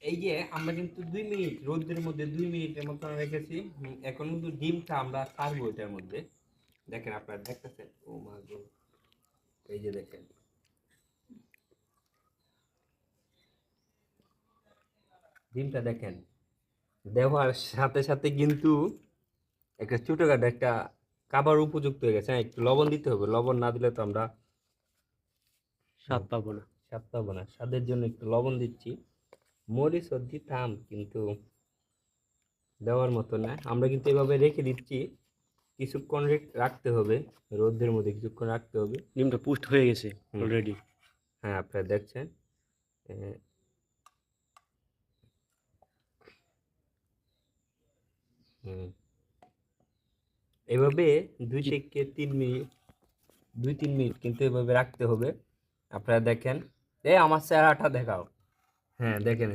এই যে আমরা কিন্তু 2 মিনিট রোদের মধ্যে 2 মিনিটের মতো রেখেছি। এখন কিন্তু ডিমটা আমরা ছাড়বো এটার মধ্যে। দেখেন আপনারা দেখতেছেন, ও মা গো, এই যে দেখেন ডিমটা দেখেন, দেওয়ার সাথে সাথে কিন্তু একটা ছোটখাটো একটা খাবার উপযুক্ত হয়ে গেছে। হ্যাঁ, একটু লবণ দিতে হবে, লবণ না দিলে তো আমরা স্বাদ পাবো না। স্বাদ পাবো না। স্বাদের জন্য একটু লবণ দিচ্ছি। মরিচও দিতাম কিন্তু দেওয়ার মতো না। আমরা কিন্তু এভাবে রেখে দিচ্ছি, কিছুক্ষণ রাখতে হবে, রোদের মধ্যে কিছুক্ষণ রাখতে হবে। ডিমটা পুষ্ট হয়ে গেছে হুম, অলরেডি। হ্যাঁ আপনারা দেখছেন। আহ, হুম, এভাবে দুই জি। থেকে 3 মিনিট, 2-3 মিনিট কিন্তু এভাবে রাখতে হবে। আপনারা দেখেন, এই আমার চেহারাটা দেখাও। হ্যাঁ দেখেন।